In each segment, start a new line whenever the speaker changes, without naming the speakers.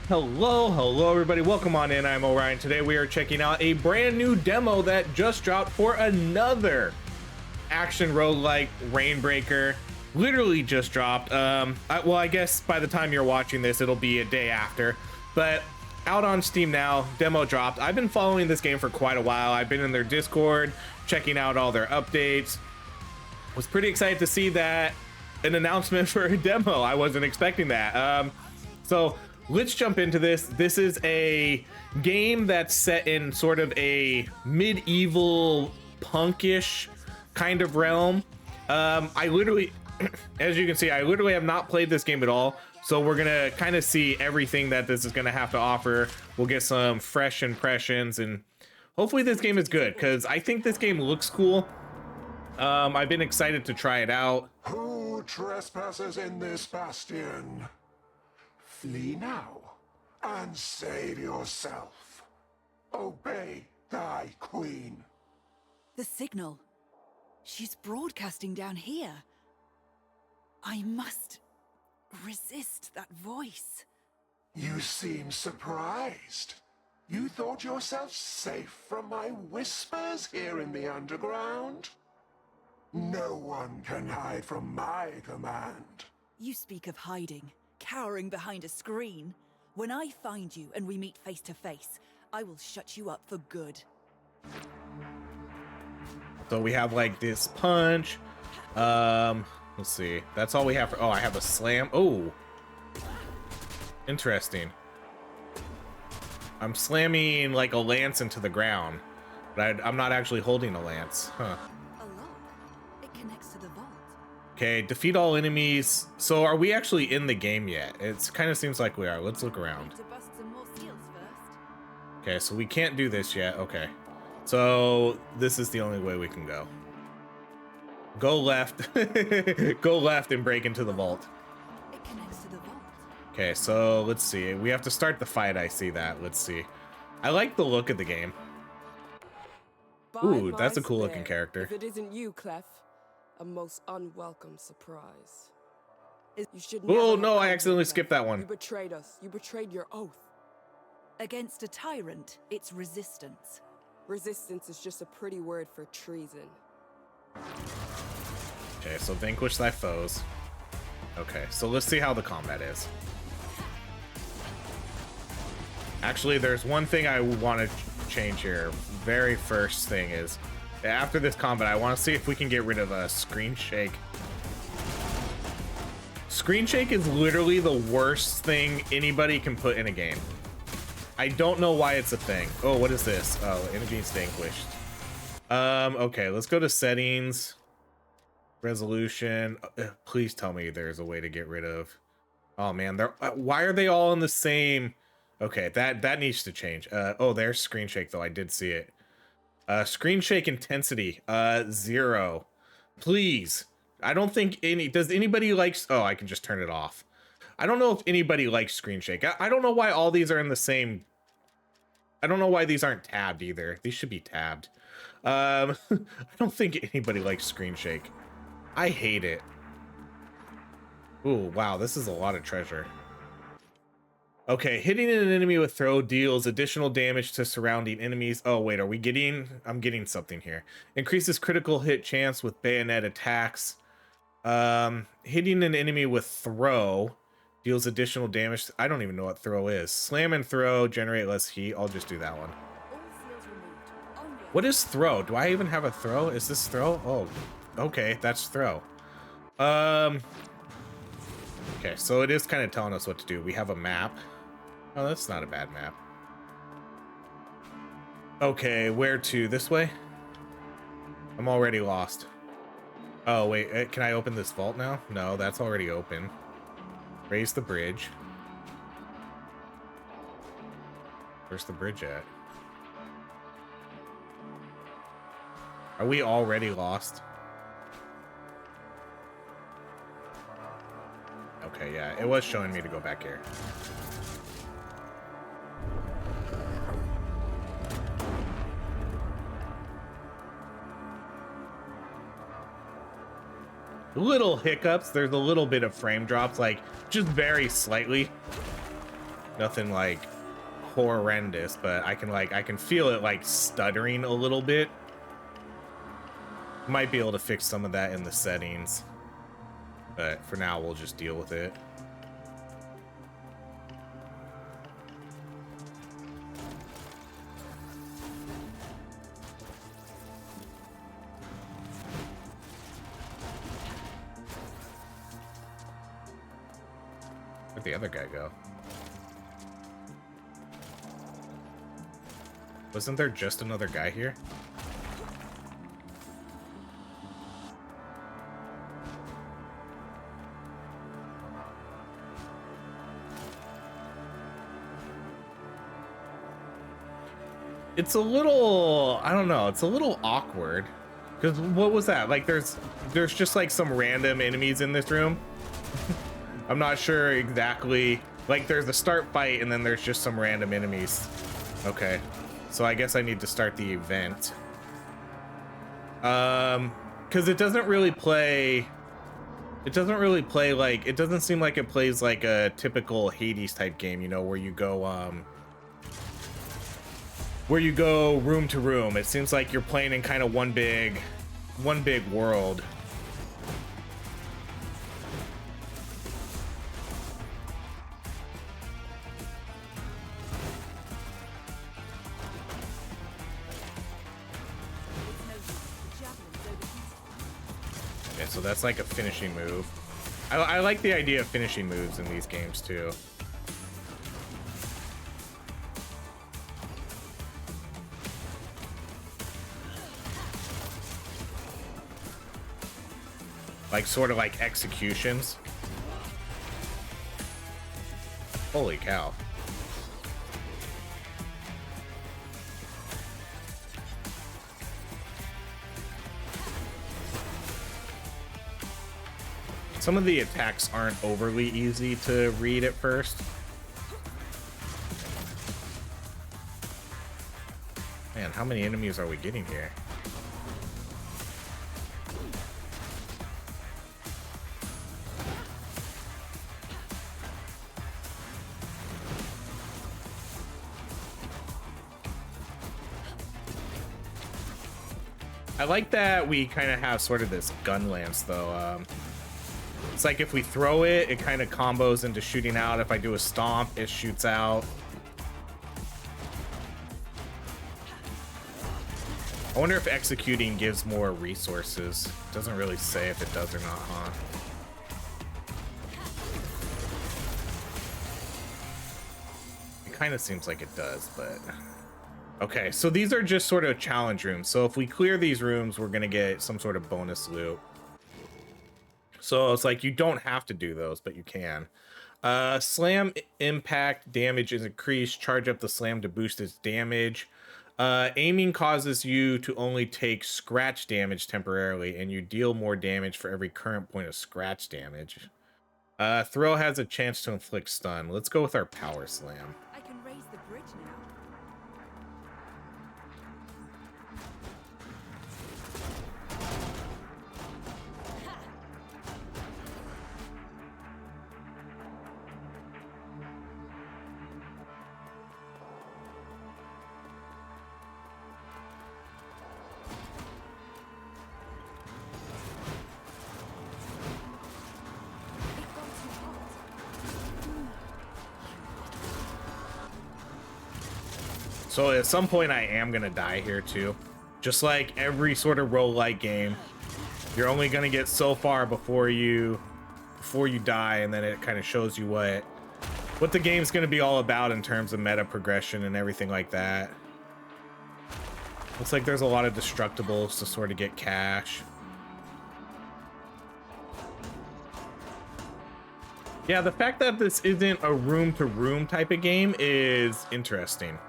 Hello everybody, welcome on in. I'm Orion. Today we are checking out a brand new demo that just dropped for another action roguelike, Reignbreaker. Literally just dropped. Well, I guess by the time you're watching this it'll be a day after, but out on Steam now. Demo dropped. I've been following this game for quite a while. I've been in their Discord checking out all their updates. Was pretty excited to see that an announcement for a demo. I wasn't expecting that. So let's jump into this. This is a game that's set in sort of a medieval punkish kind of realm. I literally, as you can see, I literally have not played this game at all. So we're gonna kind of see everything that this is gonna have to offer. We'll get some fresh impressions and hopefully this game is good because I think this game looks cool. I've been excited to try it out.
Who trespasses in this bastion? Flee now, and save yourself. Obey thy queen.
The signal. She's broadcasting down here. I must resist that voice.
You seem surprised. You thought yourself safe from my whispers here in the underground? No one can hide from my command.
You speak of hiding. Cowering behind a screen. When I find you and we meet face to face, I will shut you up for good.
So we have like this punch. Let's see. That's all we have for. Oh, I have a slam. Oh, interesting. I'm slamming like a lance into the ground, but I'm not actually holding a lance. Huh.
A lock. It connects to the vault.
Okay, defeat all enemies. So are we actually in the game yet? It kind of seems like we are. Let's look around.
To bust some more seals first.
Okay, so we can't do this yet. Okay, so this is the only way we can go. Go left. Go left and break into the vault.
It connects to the vault.
Okay, so let's see. We have to start the fight. I see that. Let's see. I like the look of the game. Ooh, that's a cool looking character.
If it isn't you, Clef, a most unwelcome surprise. You should
Oh
never
no,
have
I
come
accidentally
here,
skipped
Clef.
that one.
You betrayed us. You betrayed your oath.
Against a tyrant, it's resistance.
Resistance is just a pretty word for treason.
Okay, so vanquish thy foes. Okay, so let's see how the combat is. Actually, there's one thing I want to change here. Very first thing is, after this combat, I want to see if we can get rid of a screen shake. Screen shake is literally the worst thing anybody can put in a game. I don't know why it's a thing. Oh, what is this? Oh, enemies vanquished. Okay, let's go to settings. Resolution. Please tell me there's a way to get rid of. Oh man, they're why are they all in the same? Okay, that needs to change. Oh, there's screen shake though. I did see it. Screen shake intensity 0. Please. I don't think does anybody likes. Oh, I can just turn it off. I don't know if anybody likes screen shake. I don't know why all these are in the same. I don't know why these aren't tabbed either. These should be tabbed. I don't think anybody likes screen shake. I hate it. Ooh, wow, this is a lot of treasure. Okay, hitting an enemy with throw deals additional damage to surrounding enemies. Oh, wait, are we getting... I'm getting something here. Increases critical hit chance with bayonet attacks. Hitting an enemy with throw deals additional damage. I don't even know what throw is. Slam and throw generate less heat. I'll just do that one.
All seals removed. Onward.
What is throw? Do I even have a throw? Is this throw? Oh, okay, that's throw. Okay, so it is kind of telling us what to do. We have a map. Oh, that's not a bad map. Okay, where to? This way? I'm already lost. Oh, wait, can I open this vault now? No, that's already open. Raise the bridge. Where's the bridge at? Are we already lost? Okay, yeah, it was showing me to go back here. Little hiccups. There's a little bit of frame drops, like just very slightly. Nothing like horrendous, but I can feel it like stuttering a little bit. Might be able to fix some of that in the settings, but for now we'll just deal with it. Where'd the other guy go? Wasn't there just another guy here? It's a little, I don't know, it's a little awkward. Because what was that? Like there's just like some random enemies in this room. I'm not sure exactly. Like there's a start fight and then there's just some random enemies. Okay. So I guess I need to start the event. Because it doesn't really play like, it doesn't seem like it plays like a typical Hades type game, you know, where you go room to room. It seems like you're playing in kind of one big world. Okay, so that's like a finishing move. I like the idea of finishing moves in these games too. Like sort of like executions. Holy cow. Some of the attacks aren't overly easy to read at first. Man, how many enemies are we getting here? I like that we kind of have sort of this gun lance though. It's like if we throw it, it kind of combos into shooting out. If I do a stomp, it shoots out. I wonder if executing gives more resources. Doesn't really say if it does or not, huh? It kind of seems like it does, but... Okay, so these are just sort of challenge rooms. So if we clear these rooms, we're gonna get some sort of bonus loot. So it's like you don't have to do those, but you can. Slam impact damage is increased. Charge up the slam to boost its damage. Aiming causes you to only take scratch damage temporarily, and you deal more damage for every current point of scratch damage. Throw has a chance to inflict stun. Let's go with our power slam.
I can raise the bridge now.
So at some point I am gonna die here too. Just like every sort of roguelike game, you're only gonna get so far before you die, and then it kind of shows you what the game's gonna be all about in terms of meta progression and everything like that. Looks like there's a lot of destructibles to sort of get cash. Yeah, the fact that this isn't a room-to-room type of game is interesting.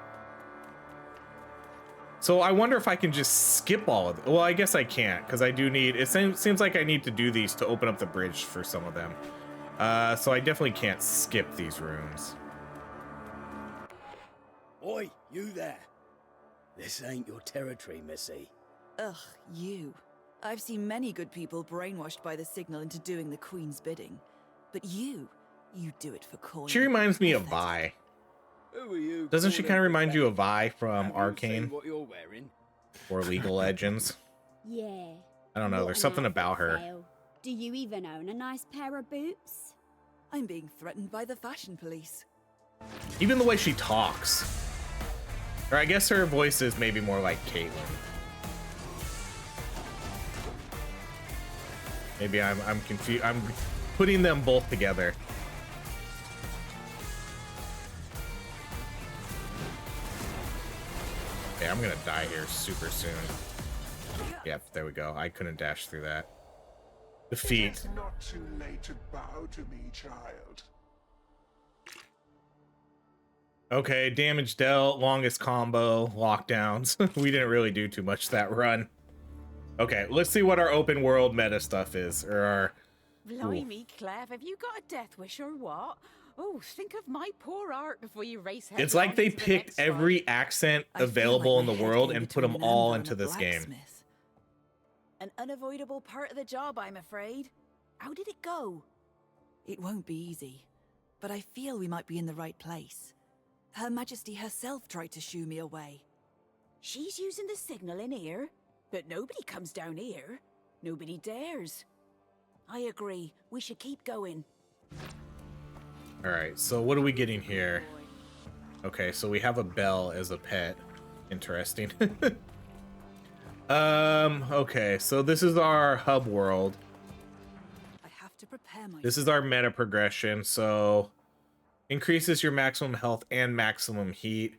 So I wonder if I can just skip all of it. Well, I guess I can't, because I do need... It seems like I need to do these to open up the bridge for some of them. So I definitely can't skip these rooms.
Oi, you there. This ain't your territory, missy.
Ugh, you. I've seen many good people brainwashed by the signal into doing the Queen's bidding. But you do it for coin.
She reminds me of Vi.
Who are you?
Doesn't she kind of remind you of Vi from
Have you seen
Arcane
what you're wearing?
or League of Legends?
Yeah.
I don't know.
What
There's
an
something
outfit
about her.
fail. Do you even own a nice pair of boots?
I'm being threatened by the fashion police.
Even the way she talks. Or I guess her voice is maybe more like Caitlyn. Maybe I'm confused. I'm putting them both together. Okay, I'm gonna die here super soon. Yep, there we go. I couldn't dash through that. Defeat.
It's not too late to bow to me, child.
Okay, damage dealt, longest combo, lockdowns. We didn't really do too much that run. Okay, let's see what our open world meta stuff is, or our...
Blimey, Clef, have you got a death wish or what? Oh, think of my poor art before you race head.
It's like they picked every accent available in the world and put them all into this game.
An unavoidable part of the job, I'm afraid. How did it go? It won't be easy, but I feel we might be in the right place. Her Majesty herself tried to shoo me away.
She's using the signal in here, but nobody comes down here. Nobody dares. I agree. We should keep going.
All right, so what are we getting here? Okay, so we have a bell as a pet. Interesting. Okay, so this is our hub world.
I have to prepare myself.
This is our meta progression, so increases your maximum health and maximum heat.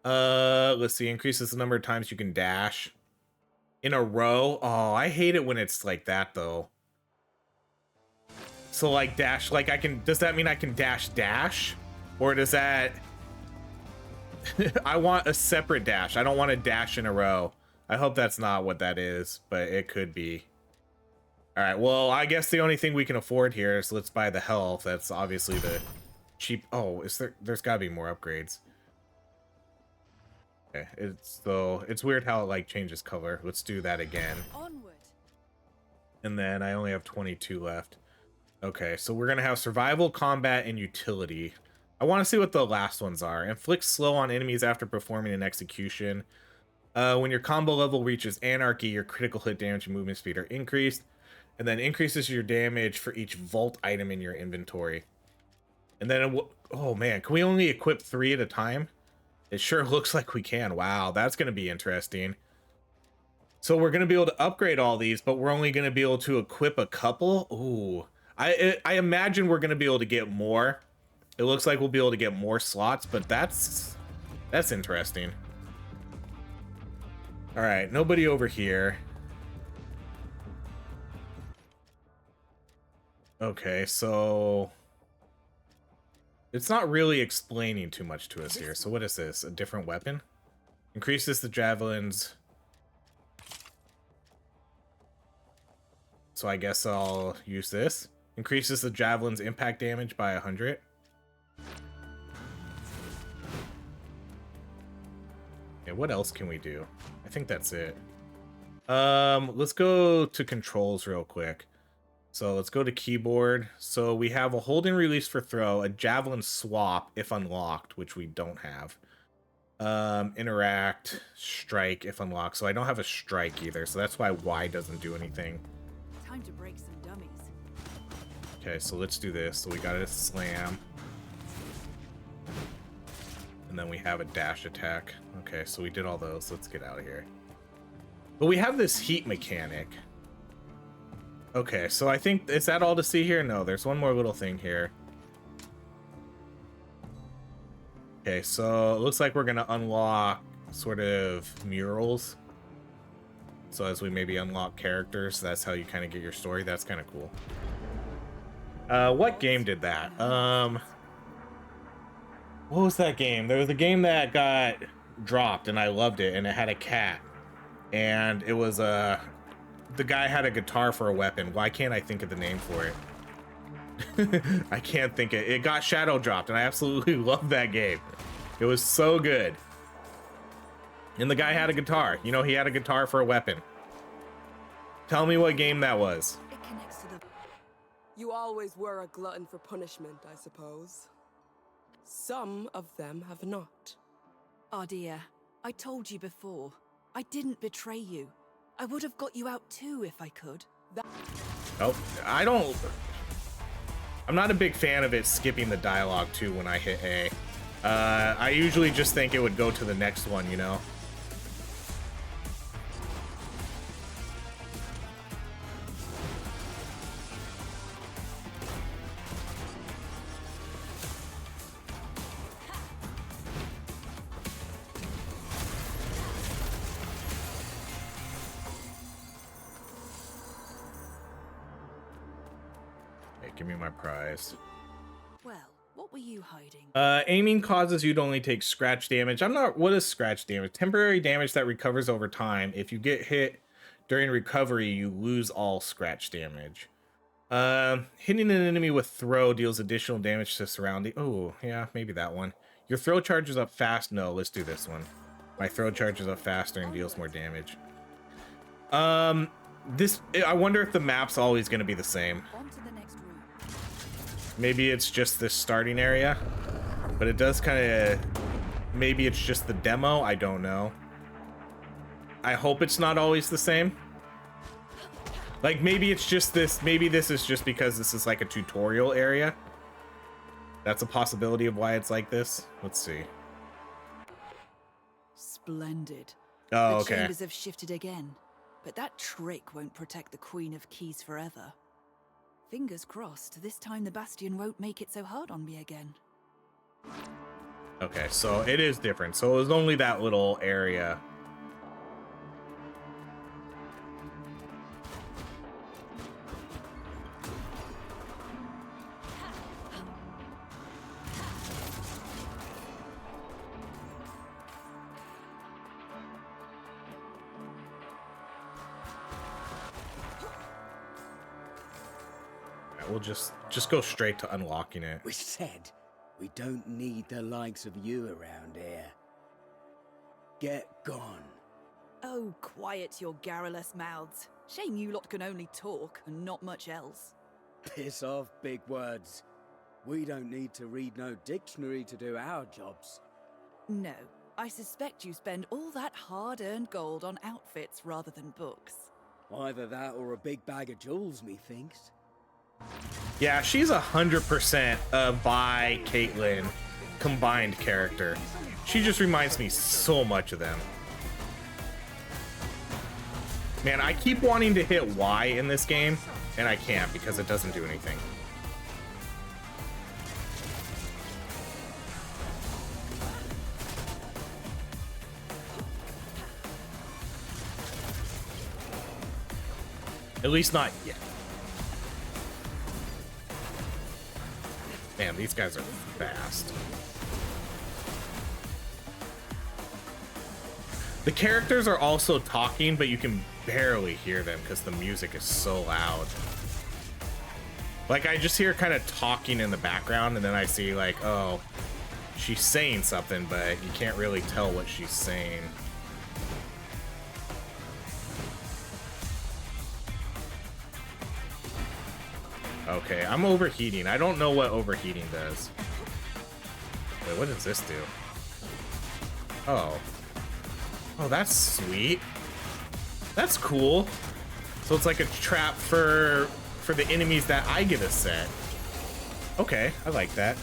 Let's see, increases the number of times you can dash in a row. Oh, I hate it when it's like that though. So like dash, like I can, does that mean I can dash? Or does that, I want a separate dash. I don't want to dash in a row. I hope that's not what that is, but it could be. All right, well, I guess the only thing we can afford here is let's buy the health. That's obviously the cheap. Oh, there's gotta be more upgrades. Okay, it's weird how it like changes color. Let's do that again.
Onward.
And then I only have 22 left. Okay, so we're gonna have survival, combat, and utility. I want to see what the last ones are. Inflict slow on enemies after performing an execution. When your combo level reaches anarchy, your critical hit damage and movement speed are increased, and then increases your damage for each vault item in your inventory. And then, oh man, can we only equip 3 at a time? It sure looks like we can. Wow, that's going to be interesting. So we're going to be able to upgrade all these, but we're only going to be able to equip a couple. Ooh, I imagine we're going to be able to get more. It looks like we'll be able to get more slots, but that's interesting. All right, nobody over here. Okay, so it's not really explaining too much to us here. So what is this? A different weapon? Increases the javelins. So I guess I'll use this. Increases the javelin's impact damage by 100. Okay, what else can we do? I think that's it. Let's go to controls real quick. So let's go to keyboard. So we have a hold and release for throw, a javelin swap if unlocked, which we don't have. Interact, strike if unlocked. So I don't have a strike either. So that's why Y doesn't do anything.
Time to break some dummies.
Okay, so let's do this. So we got a slam. And then we have a dash attack. Okay, so we did all those. Let's get out of here. But we have this heat mechanic. Okay, so I think, is that all to see here? No, there's one more little thing here. Okay, so it looks like we're gonna unlock sort of murals. So as we maybe unlock characters, that's how you kind of get your story. That's kind of cool. What game did that? What was that game? There was a game that got dropped and I loved it, and it had a cat. And it was the guy had a guitar for a weapon. Why can't I think of the name for it? I can't think it. It got shadow dropped, and I absolutely love that game. It was so good. And the guy had a guitar. You know, he had a guitar for a weapon. Tell me what game that was.
It connects to the...
You always were a glutton for punishment, I suppose. Some of them have not.
Ardia, I told you before. I didn't betray you. I would have got you out too if I could.
Oh, I'm not a big fan of it skipping the dialogue too when I hit A. I usually just think it would go to the next one, you know? Give me my prize.
Well, what were you hiding?
Aiming causes you to only take scratch damage. What is scratch damage? Temporary damage that recovers over time. If you get hit during recovery, you lose all scratch damage. Hitting an enemy with throw deals additional damage to surrounding. Oh, yeah, maybe that one. Your throw charges up fast. No, let's do this one. My throw charges up faster and deals more damage. I wonder if the map's always going to be the same.
On to the next room.
Maybe it's just this starting area, but it does kind of, maybe it's just the demo. I don't know. I hope it's not always the same. Like maybe it's just this, maybe this is just because this is like a tutorial area. That's a possibility of why it's like this. Let's see.
Splendid.
Oh,
The
okay.
chambers have shifted again, but that trick won't protect the Queen of Keys forever. Fingers crossed, this time the Bastion won't make it so hard on me again.
Okay, so it is different. So it was only that little area. We'll just go straight to unlocking it.
We said we don't need the likes of you around here. Get gone.
Oh, quiet your garrulous mouths. Shame you lot can only talk and not much else.
Piss off, big words. We don't need to read no dictionary to do our jobs.
No, I suspect you spend all that hard-earned gold on outfits rather than books.
Either that or a big bag of jewels, methinks.
Yeah, she's 100% a Vi Caitlyn combined character. She just reminds me so much of them. Man, I keep wanting to hit Y in this game, and I can't because it doesn't do anything. At least not yet. Man, these guys are fast. The characters are also talking, but you can barely hear them because the music is so loud. Like, I just hear kind of talking in the background, and then I see, like, oh, she's saying something, but you can't really tell what she's saying. Okay, I'm overheating. I don't know what overheating does. Wait, what does this do? Oh. Oh, that's sweet. That's cool. So it's like a trap for the enemies that I get to set. Okay, I like that.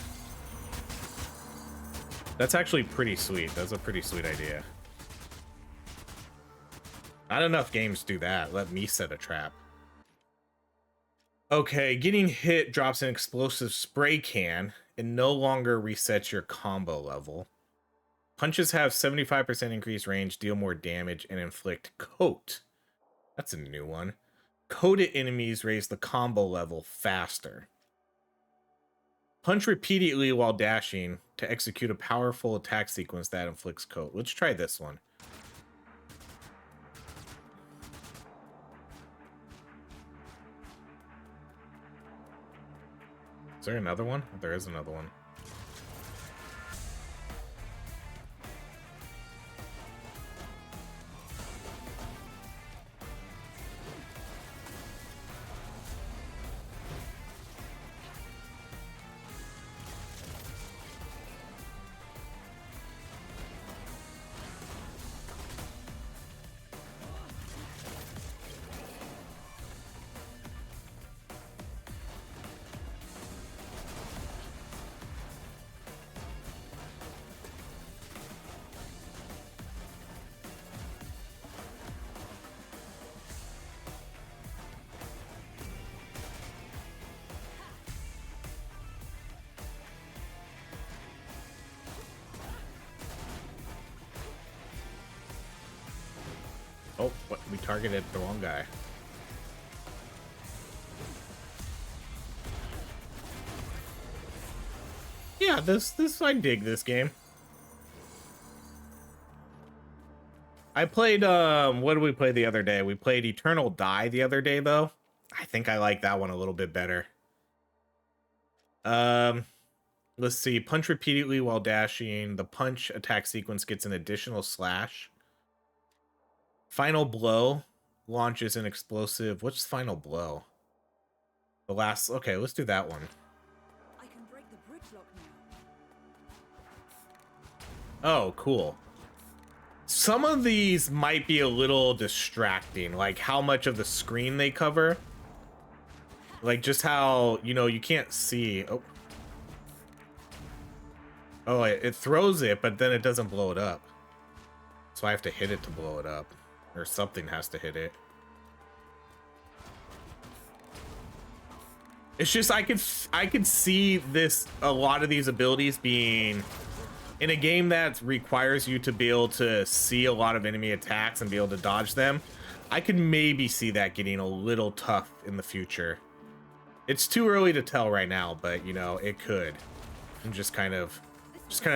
That's actually pretty sweet. That's a pretty sweet idea. Not enough games do that. Let me set a trap. Okay, getting hit drops an explosive spray can and no longer resets your combo level. Punches have 75% increased range, deal more damage, and inflict coat. That's a new one. Coated enemies raise the combo level faster. Punch repeatedly while dashing to execute a powerful attack sequence that inflicts coat. Let's try this one. Is there another one? There is another one. We targeted the wrong guy. Yeah, this I dig this game. I played what did we play the other day? We played Eternal Die the other day though. I think I like that one a little bit better. Let's see. Punch repeatedly while dashing. The punch attack sequence gets an additional slash. Final blow launches an explosive. What's final blow? The last. Okay, let's do that one.
I can break the bridge lock now.
Oh, cool. Some of these might be a little distracting, like how much of the screen they cover. Like just how, you know, you can't see. Oh, oh, it throws it, but then it doesn't blow it up. So I have to hit it to blow it up, or something has to hit it. It's just I could see this, a lot of these abilities being in a game that requires you to be able to see a lot of enemy attacks and be able to dodge them. I could maybe see that getting a little tough in the future. It's too early to tell right now, but you know, it could. I'm just kind of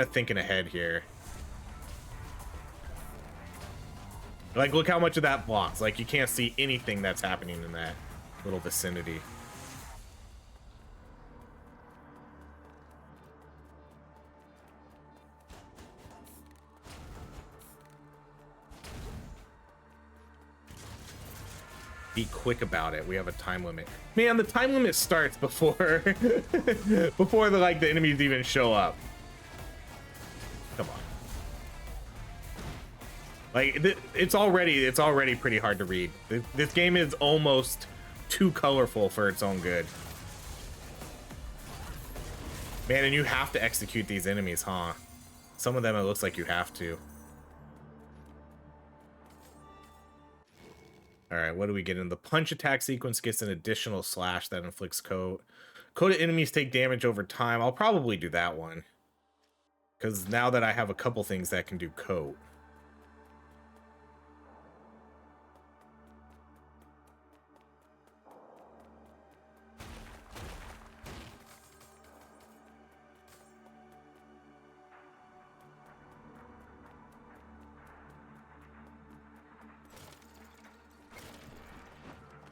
thinking ahead here. Like, look how much of that blocks. Like, you can't see anything that's happening in that little vicinity. Be quick about it. We have a time limit. Man, the time limit starts before before the enemies even show up. Come on. Like it's already pretty hard to read. This game is almost too colorful for its own good. Man, and you have to execute these enemies, huh? Some of them it looks like you have to. Alright, what do we get in? The punch attack sequence gets an additional slash that inflicts coat. Coated enemies take damage over time. I'll probably do that one. Because now that I have a couple things that can do coat.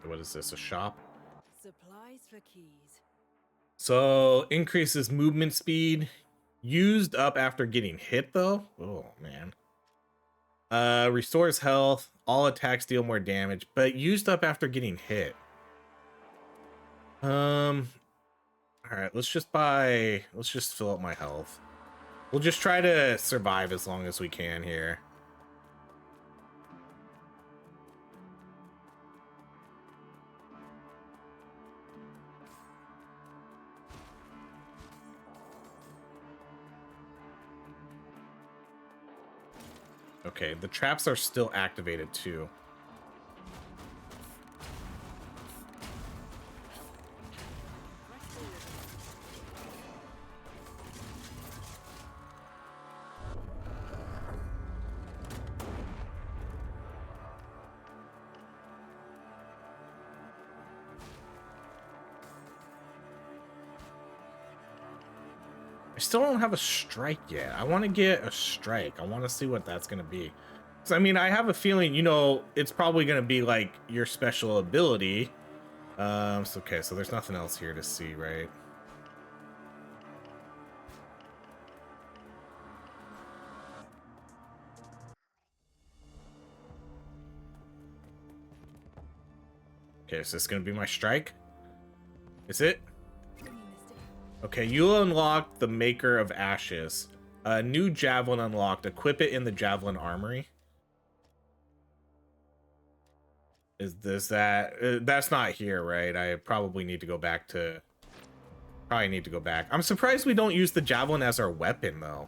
What is this, a shop?
Supplies for keys.
So, increases movement speed. Used up after getting hit, though. Oh, man. Restores health. All attacks deal more damage, but used up after getting hit. Alright, let's just fill up my health. We'll just try to survive as long as we can here. Okay, the traps are still activated too. I still don't have a strike yet. I want to get a strike. I want to see what that's going to be. So, I mean, I have a feeling, you know, it's probably going to be like your special ability. Okay, so there's nothing else here to see, right? Okay, so this is going to be my strike? Is it? Okay, you'll unlock the Maker of Ashes. A new javelin unlocked. Equip it in the javelin armory. Is this that? That's not here, right? I probably need to go back to... I'm surprised we don't use the javelin as our weapon, though.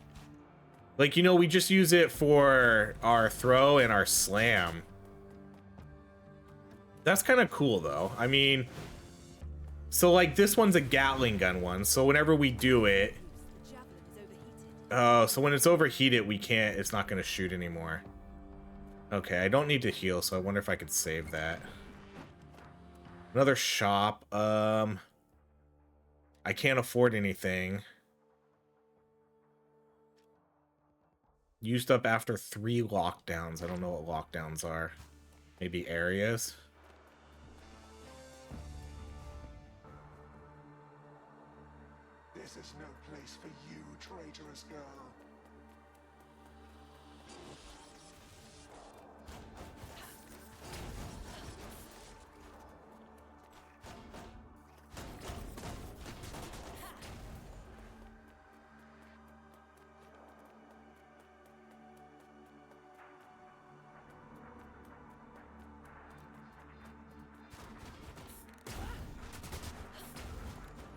Like, you know, we just use it for our throw and our slam. That's kind of cool, though. I mean... So, like, this one's a Gatling gun one, so whenever we do it... Oh, so when it's overheated, we can't... It's not going to shoot anymore. Okay, I don't need to heal, so I wonder if I could save that. Another shop. I can't afford anything. Used up after 3 lockdowns. I don't know what lockdowns are. Maybe areas.
This is no place for you, traitorous girl.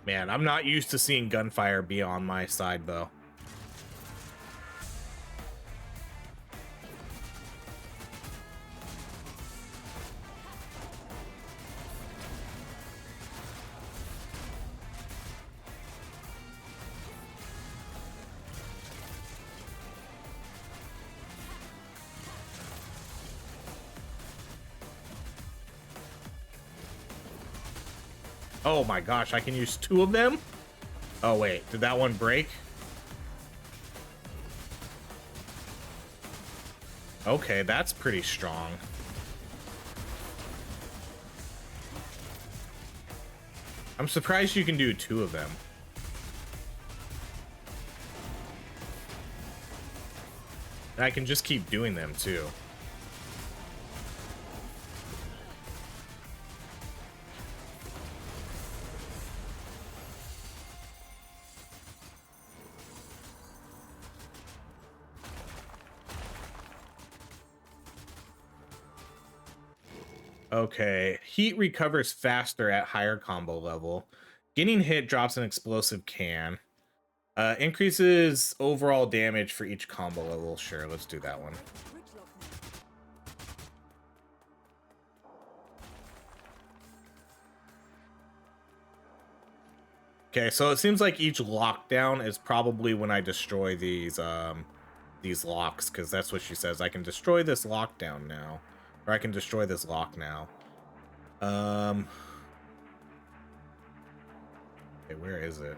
Man, I'm not used to seeing gunfire be on my side, though. Oh my gosh, I can use 2 of them? Oh wait, did that one break? Okay, that's pretty strong. I'm surprised you can do 2 of them. And I can just keep doing them too. Okay, heat recovers faster at higher combo level. Getting hit drops an explosive can. Increases overall damage for each combo level. Sure, let's do that one. Okay, so it seems like each lockdown is probably when I destroy these locks, because that's what she says. I can destroy this lockdown now. Or I can destroy this lock now. Okay, where is it?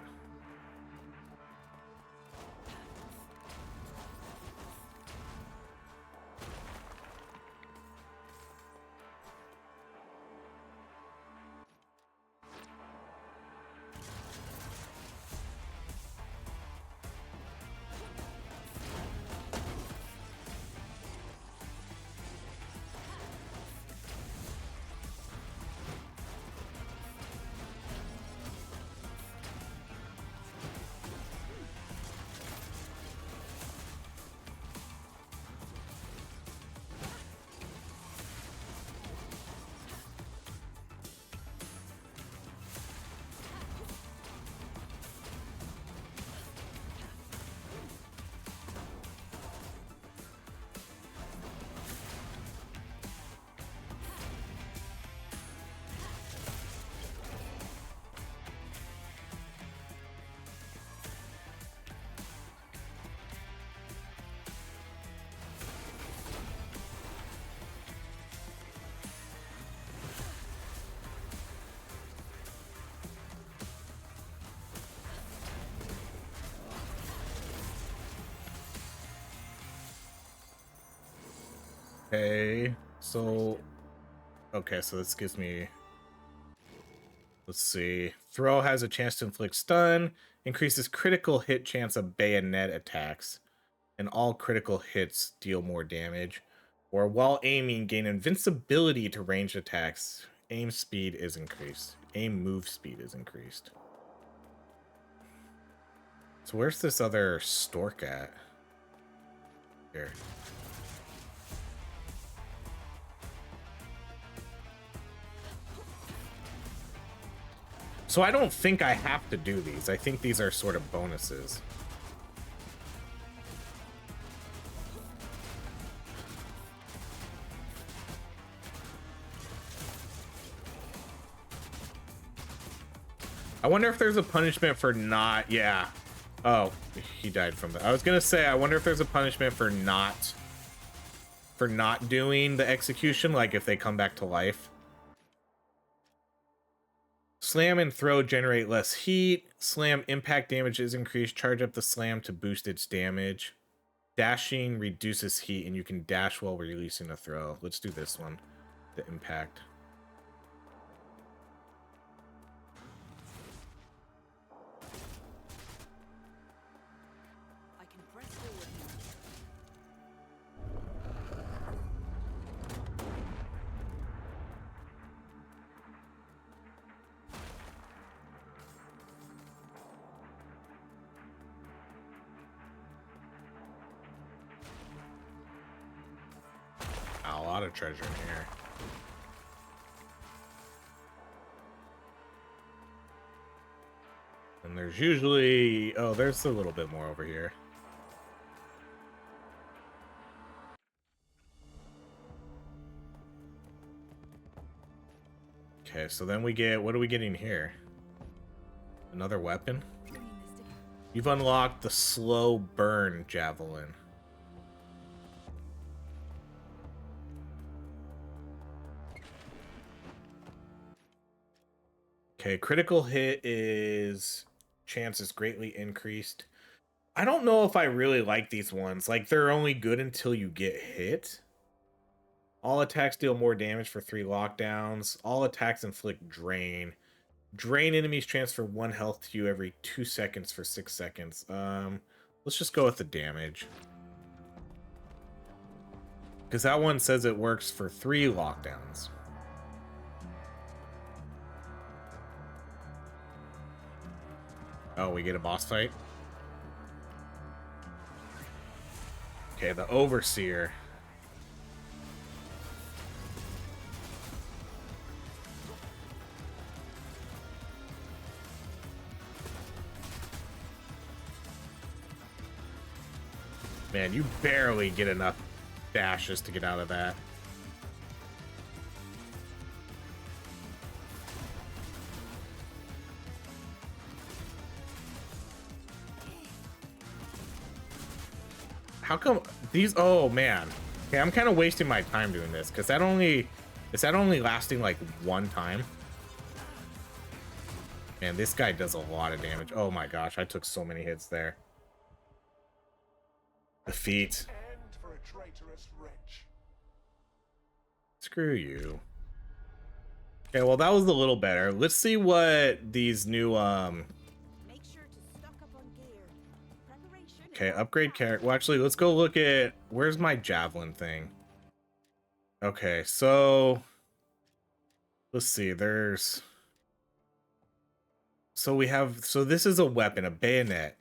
Okay, so this gives me, let's see, throw has a chance to inflict stun, increases critical hit chance of bayonet attacks, and all critical hits deal more damage, or while aiming gain invincibility to ranged attacks. Aim speed is increased. Aim move speed is increased. So where's this other stork at? Here. So I don't think I have to do these. I think these are sort of bonuses. I wonder if there's a punishment for not... Yeah. Oh, he died from that. I was going to say, I wonder if there's a punishment for not for not doing the execution, like if they come back to life. Slam and throw generate less heat. Slam impact damage is increased. Charge up the slam to boost its damage. Dashing reduces heat, and you can dash while releasing a throw. Let's do this one, the impact.
I can press forward now.
A lot of treasure in here. And there's usually... Oh, there's a little bit more over here. Okay, so then we get... What are we getting here? Another weapon? You've unlocked the slow burn javelin. Okay, critical hit is chance is greatly increased. I don't know if I really like these ones. Like, they're only good until you get hit. All attacks deal more damage for 3 lockdowns. All attacks inflict drain. Drain enemies transfer 1 health to you every 2 seconds for 6 seconds. Let's just go with the damage. Because that one says it works for 3 lockdowns. Oh, we get a boss fight? Okay, the Overseer. Man, you barely get enough dashes to get out of that. How come these... Oh, man. Okay, I'm kind of wasting my time doing this, because that only... Is that only lasting, like, 1 time? Man, this guy does a lot of damage. Oh, my gosh. I took so many hits there. Defeat.
End for a traitorous wretch.
Screw you. Okay, well, that was a little better. Let's see what these new,
Make sure to stock up on gear. Preparation.
Okay, upgrade character. Well, actually, let's go look at... Where's my javelin thing? Okay, so... Let's see, there's... So we have... So this is a weapon, a bayonet.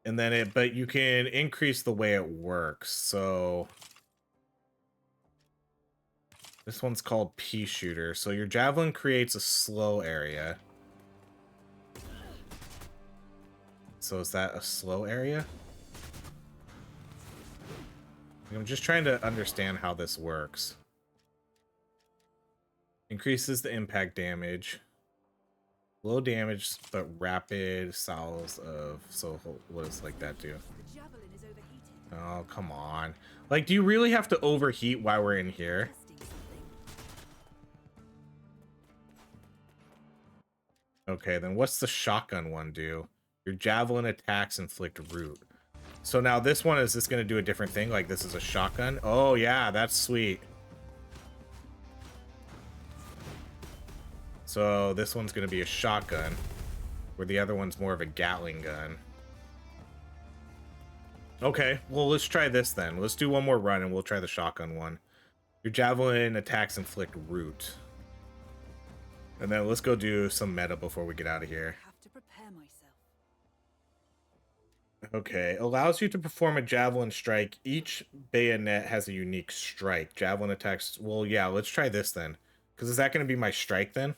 And then it... But you can increase the way it works, so... This one's called Pea Shooter. So your javelin creates a slow area. So is that a slow area? I'm just trying to understand how this works. Increases the impact damage. Low damage, but rapid salves of... So what does like that do?
The javelin is overheated.
Oh, come on. Like, do you really have to overheat while we're in here?
Testing something.
Okay, then what's the shotgun one do? Your javelin attacks inflict root. So now this one, is this going to do a different thing? Like this is a shotgun? Oh yeah, that's sweet. So this one's going to be a shotgun, where the other one's more of a Gatling gun. Okay, well, let's try this then. Let's do one more run and we'll try the shotgun one. Your javelin attacks inflict root. And then let's go do some meta before we get out of here.
I have to prepare myself.
Okay, allows you to perform a javelin strike. Each bayonet has a unique strike. Javelin attacks... Well, yeah, let's try this then. Because is that going to be my strike then?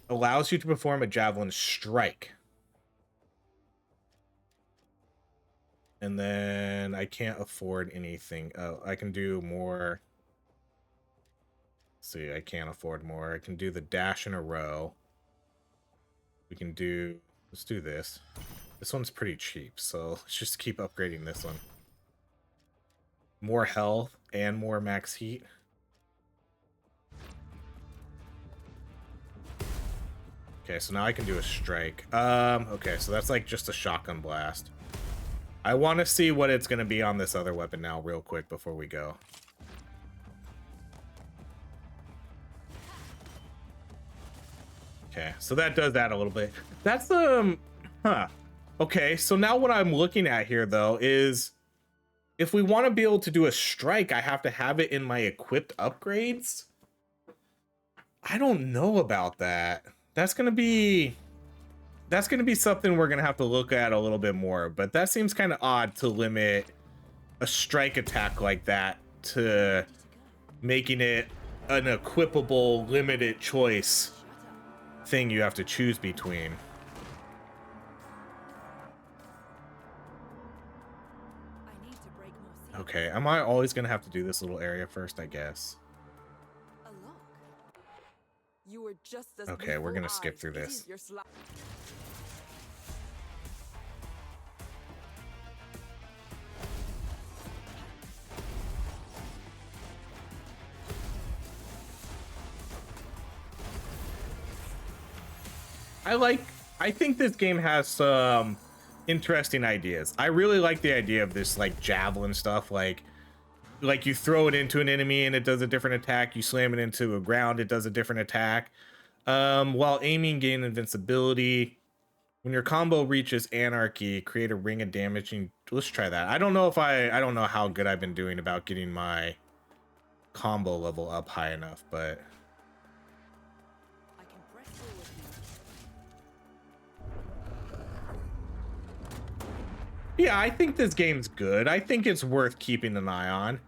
Allows you to perform a javelin strike. And then I can't afford anything. Oh, I can do more. Let's see, I can't afford more. I can do the dash in a row. We can do... Let's do this. This one's pretty cheap, so let's just keep upgrading this one. more health and more max heat. Okay, so now I can do a strike. Okay, so that's like just a shotgun blast. I want to see what it's going to be on this other weapon now real quick before we go. Okay, so that does that a little bit. That's, huh. Okay, so now what I'm looking at here, though, is if we want to be able to do a strike, I have to have it in my equipped upgrades. I don't know about that. That's gonna be something we're gonna have to look at a little bit more, but that seems kind of odd to limit a strike attack like that to making it an equipable limited choice thing you have to choose between. Okay, am I always gonna have to do this little area first, I guess?
You were just as
okay, we're gonna skip through
eyes.
this. I think this game has some interesting ideas. I really like the idea of this like javelin stuff, like you throw it into an enemy and it does a different attack, you slam it into a ground, it does a different attack. While aiming, gain invincibility. When your combo reaches anarchy, create a ring of damaging. Let's try that. I don't know how good I've been doing about getting my combo level up high enough, but yeah, I think this game's good. I think it's worth keeping an eye on.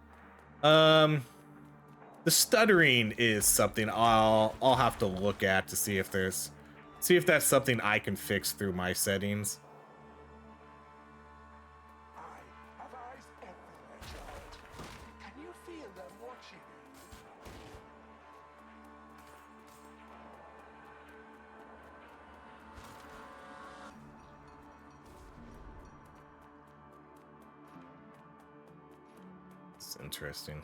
The stuttering is something I'll have to look at to see if that's something I can fix through my settings.
I have eyes everywhere, child. Can you feel them watching you?
It's interesting.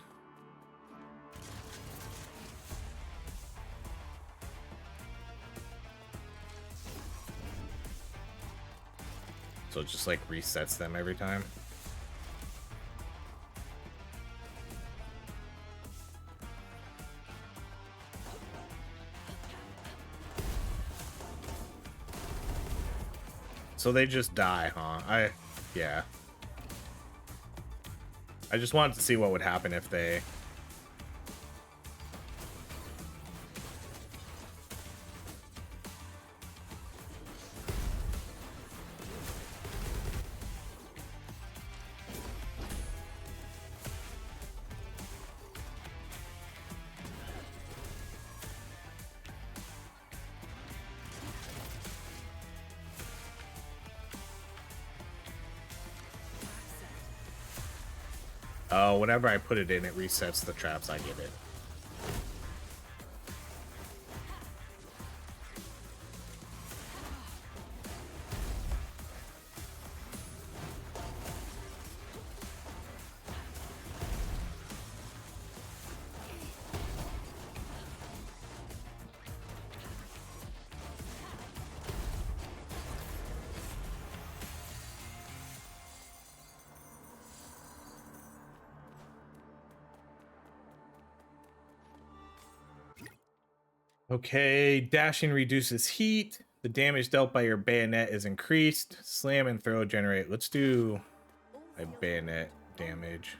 So it just like resets them every time. So they just die, huh? Yeah. I just wanted to see what would happen if they... Oh, whenever I put it in, it resets the traps. I get it. Okay, dashing reduces heat. The damage dealt by your bayonet is increased. Slam and throw generate. Let's do a bayonet damage.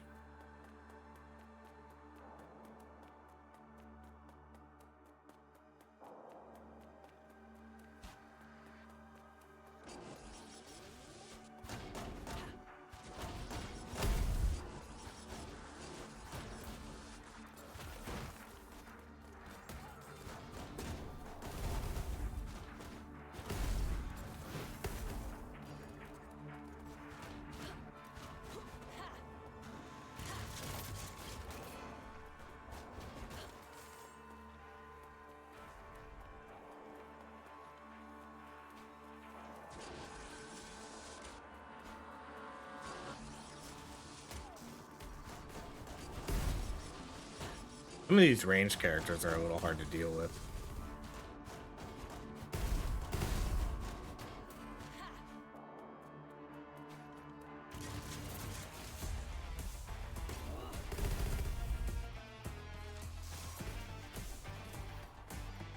Some of these ranged characters are a little hard to deal with.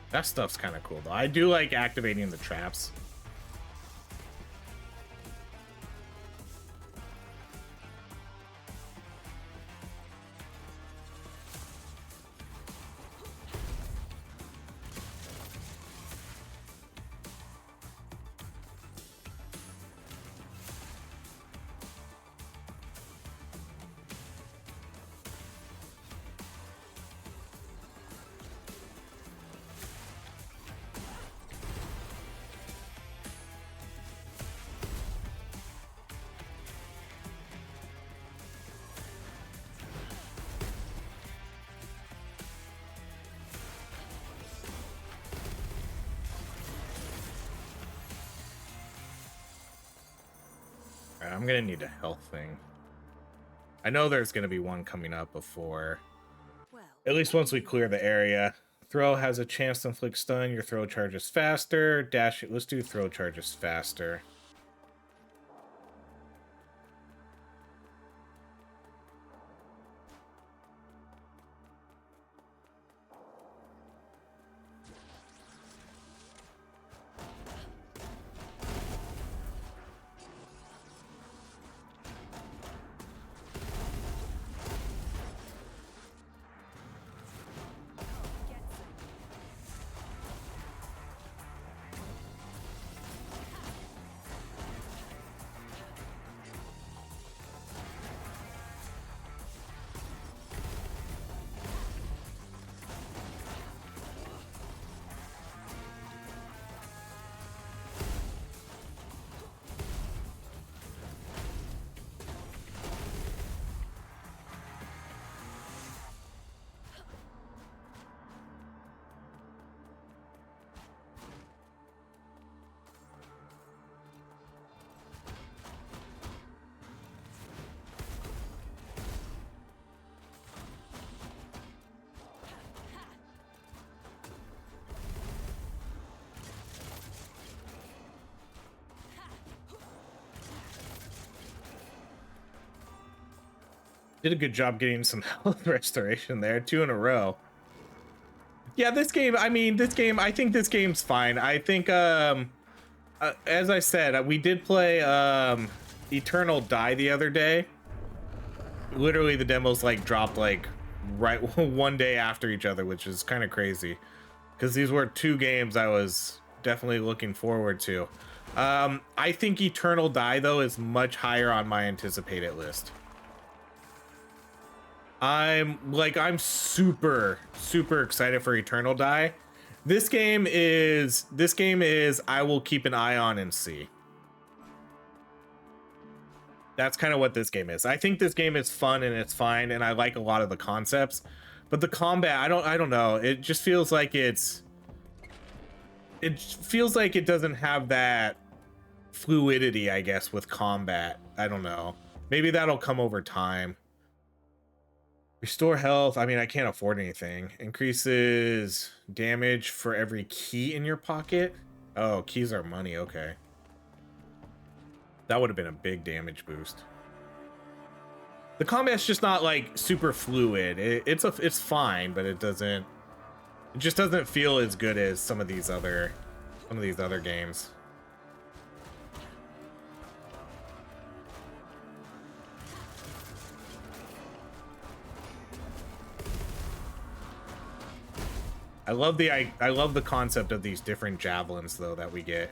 That stuff's kind of cool, though. I do like activating the traps. I'm gonna need a health thing. I know there's gonna be one coming up before. At least once we clear the area. Throw has a chance to inflict stun. Your throw charges faster. Dash it. Let's do throw charges faster. Did a good job getting some health restoration there. 2 in a row. Yeah, this game, I mean, I think this game's fine. I think, as I said, we did play Eternal Die the other day. Literally, the demos, like, dropped, like, right one day after each other, which is kind of crazy. Because these were 2 games I was definitely looking forward to. I think Eternal Die, though, is much higher on my anticipated list. I'm super excited for Eternal Die. This game is I will keep an eye on and see. That's kind of what this game is. I think this game is fun and it's fine, and I like a lot of the concepts, but the combat, I don't know. It just feels like it doesn't have that fluidity, I guess, with combat. I don't know. Maybe that'll come over time. Restore health. I mean, I can't afford anything. Increases damage for every key in your pocket. Oh, keys are money. Okay. That would have been a big damage boost. The combat's just not like super fluid. It's fine, but it just doesn't feel as good as some of these other games. I love the concept of these different javelins, though, that we get.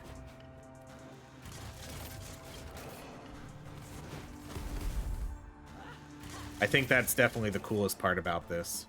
I think that's definitely the coolest part about this.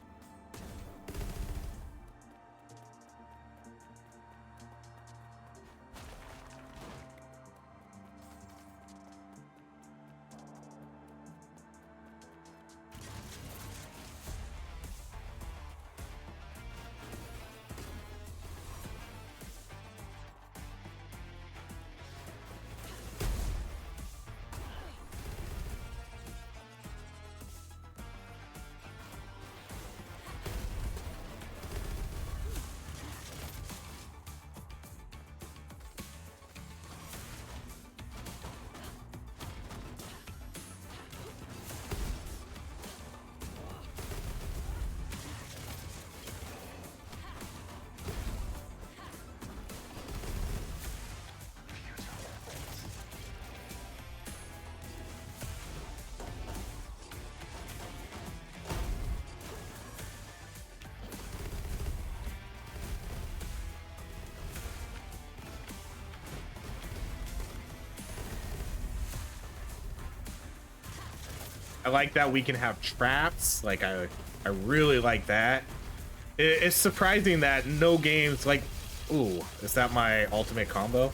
I like that we can have traps. Like I really like that. It's surprising that no games like, ooh, is that my ultimate combo?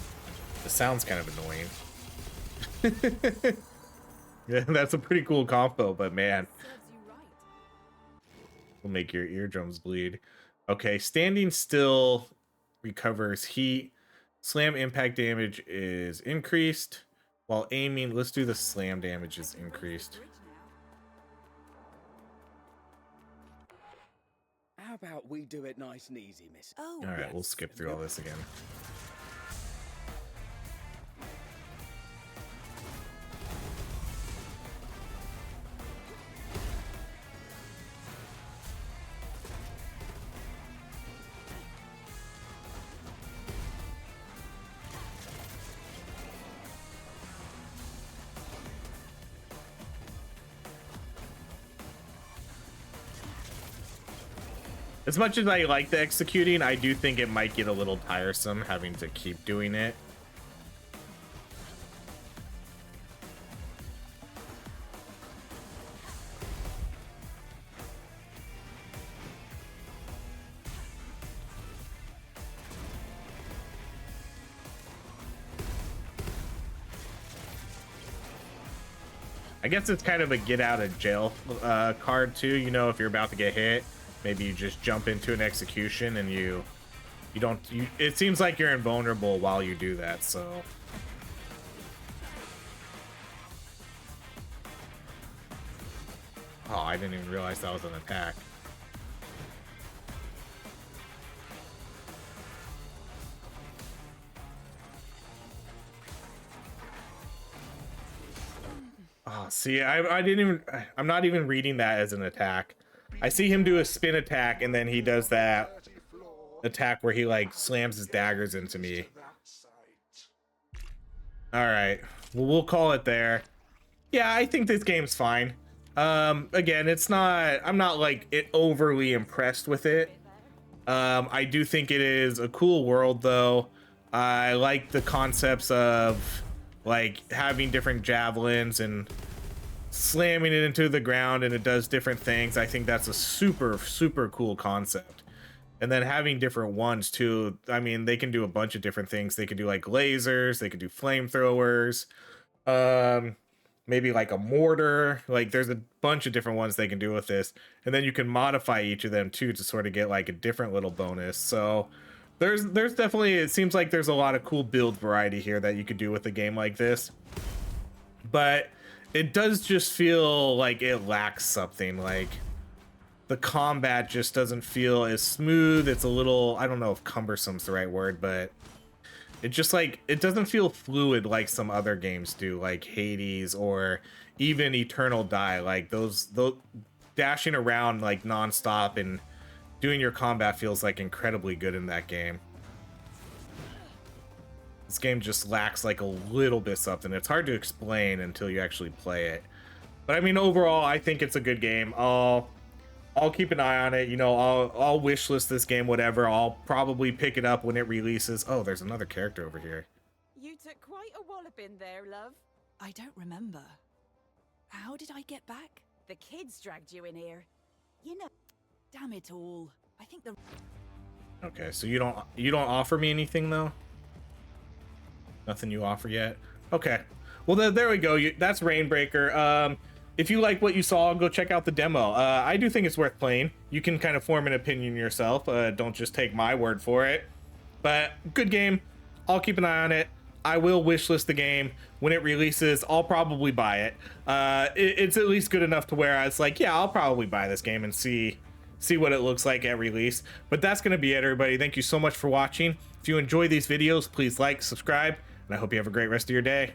It sounds kind of annoying. Yeah, that's a pretty cool combo, but man, will make your eardrums bleed. Okay, standing still recovers heat. Slam impact damage is increased, while aiming, let's do the slam damage is increased.
How about we do it nice and easy, miss?
Oh,
All right,
yes.
we'll skip through all this again. As much as I like the executing, I do think it might get a little tiresome having to keep doing it. I guess it's kind of a get out of jail card too. You know, if you're about to get hit, maybe you just jump into an execution and you don't, it seems like you're invulnerable while you do that, so. Oh, I didn't even realize that was an attack. Oh, see, I didn't even, I'm not even reading that as an attack. I see him do a spin attack, and then he does that attack where he like slams his daggers into me. All right, well, we'll call it there. Yeah, I think this game's fine. Again, it's not, I'm not like overly impressed with it. I do think it is a cool world though. I like the concepts of like having different javelins and slamming it into the ground and it does different things. I think that's a super cool concept. And then having different ones too. I mean, they can do a bunch of different things. They could do like lasers, they could do flamethrowers, maybe like a mortar. Like there's a bunch of different ones they can do with this. And then you can modify each of them too to sort of get like a different little bonus. So there's definitely, it seems like there's a lot of cool build variety here that you could do with a game like this. But it does just feel like it lacks something. Like the combat just doesn't feel as smooth. It's a little, I don't know if cumbersome's the right word, but it just like, it doesn't feel fluid like some other games do, like Hades or even Eternal Die. Like those dashing around like nonstop and doing your combat feels like incredibly good in that game. This game just lacks like a little bit something. It's hard to explain until you actually play it. But I mean, overall, I think it's a good game. I'll keep an eye on it. You know, I'll wishlist this game, whatever. I'll probably pick it up when it releases. Oh, there's another character over here.
You took quite a wallop in there, love.
I don't remember. How did I get back?
The kids dragged you in here. You know.
Damn it all. I think the...
Okay, so you don't offer me anything though? Nothing you offer yet? Okay. Well, there we go. That's Reignbreaker. If you like what you saw, go check out the demo. I do think it's worth playing. You can kind of form an opinion yourself. Don't just take my word for it. But good game. I'll keep an eye on it. I will wishlist the game. When it releases, I'll probably buy it. It's at least good enough to where I was like, yeah, I'll probably buy this game and see what it looks like at release. But that's going to be it, everybody. Thank you so much for watching. If you enjoy these videos, please like, subscribe, and I hope you have a great rest of your day.